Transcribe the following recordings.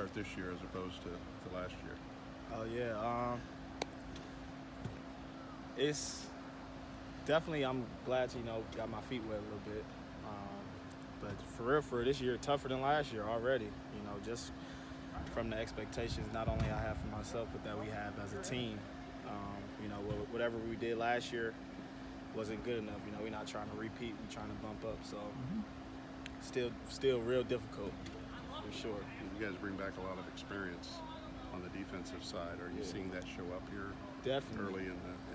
start this year as opposed to last year? Oh yeah, it's definitely. I'm glad to got my feet wet a little bit. But for real, for this year, tougher than last year already. Just from the expectations not only I have for myself, but that we have as a team. Whatever we did last year wasn't good enough. We're not trying to repeat. We're trying to bump up. So still real difficult for sure. You guys bring back a lot of experience on the defensive side. Are you seeing that show up here? Definitely. Early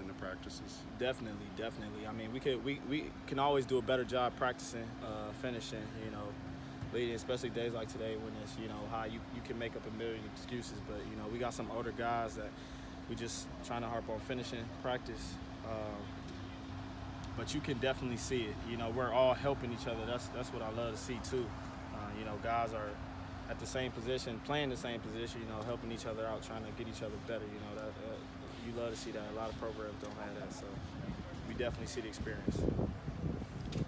in the practices? Definitely. I mean, we can always do a better job practicing, finishing, leading, especially days like today when it's, how you can make up a million excuses. But, we got some older guys that we just trying to harp on finishing practice. But you can definitely see it. We're all helping each other. That's what I love to see too. Guys are at the same position, playing the same position, helping each other out, trying to get each other better. You love to see that. A lot of programs don't have that, so we definitely see the experience.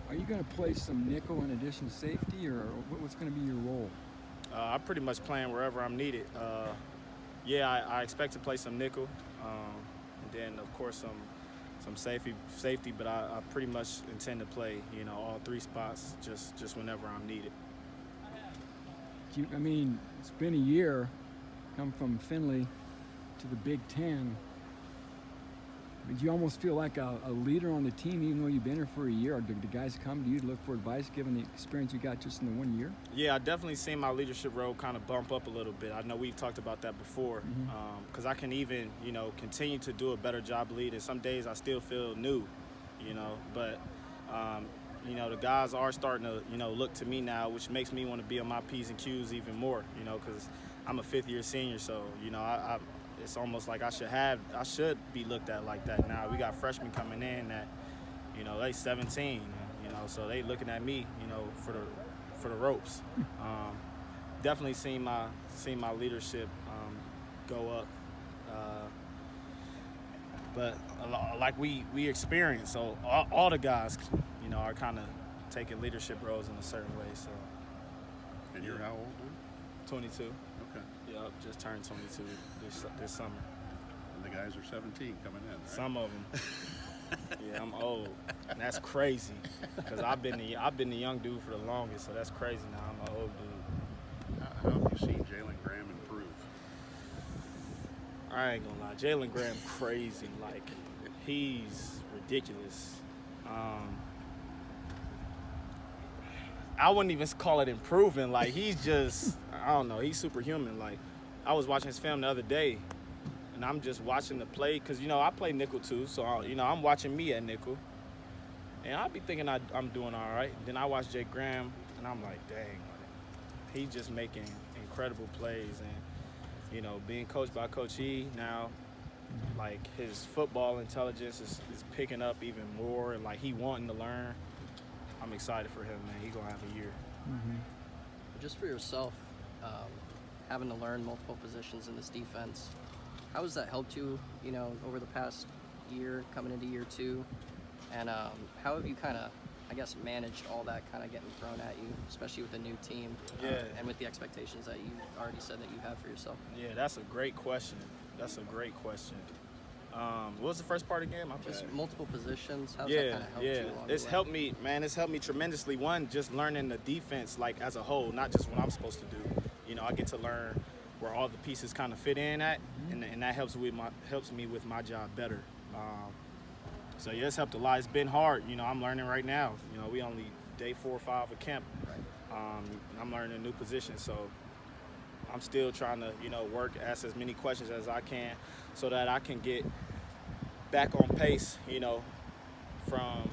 Are you going to play some nickel in addition to safety, or what's going to be your role? I'm pretty much playing wherever I'm needed. I expect to play some nickel, and then of course some safety. But I pretty much intend to play, all three spots just whenever I'm needed. It's been a year, come from Findlay to the Big Ten. Did you almost feel like a leader on the team even though you've been here for a year? Or did the guys come to you to look for advice given the experience you got just in the 1 year? Yeah, I definitely seen my leadership role kind of bump up a little bit. I know we've talked about that before because I can even, continue to do a better job leading. Some days I still feel new, but the guys are starting to, look to me now, which makes me want to be on my P's and Q's even more, because I'm a fifth-year senior. So, it's almost like I should be looked at like that now. We got freshmen coming in that, they 17, so they looking at me, for the ropes. Definitely seen my leadership go up. But like we experienced, so all the guys, are kind of taking leadership roles in a certain way. So. And you're how old? 22. Okay. Yep, just turned 22 this summer. And the guys are 17 coming in, right? Some of them. Yeah, I'm old. And that's crazy because I've been the young dude for the longest, so that's crazy now. I'm an old dude. How have you seen Jalen Graham improve? I ain't gonna lie, Jalen Graham crazy. Like, he's ridiculous. I wouldn't even call it improving. Like, he's just, I don't know, he's superhuman. Like, I was watching his film the other day, and I'm just watching the play because, I play nickel too, so, I'm watching me at nickel. And I'll be thinking I'm doing all right. Then I watch Jake Graham, and I'm like, dang, he's just making incredible plays. And, being coached by Coach E now, like, his football intelligence is picking up even more, and, like, he wanting to learn. I'm excited for him, man. He's going to have a year. Mm-hmm. Just for yourself, having to learn multiple positions in this defense, how has that helped you, over the past year, coming into year two? And how have you kind of, managed all that kind of getting thrown at you, especially with a new team and with the expectations that you already said that you have for yourself? Yeah, that's a great question. What was the first part again? Just multiple positions. How's that kind of helped you along the way? It's helped me, man. It's helped me tremendously. One, just learning the defense, like, as a whole, not just what I'm supposed to do. I get to learn where all the pieces kind of fit in at, and that helps me with my job better. So yeah, it's helped a lot. It's been hard. I'm learning right now. We only day 4 or 5 of camp. I'm learning a new position, so I'm still trying to, ask as many questions as I can so that I can get back on pace, from,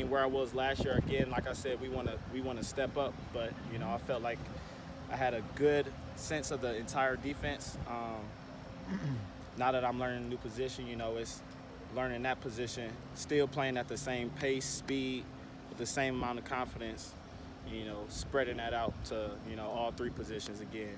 where I was last year. Again, like I said, we want to step up, but, I felt like I had a good sense of the entire defense. Now that I'm learning a new position, it's learning that position, still playing at the same pace, speed, with the same amount of confidence, spreading that out to, all 3 positions again.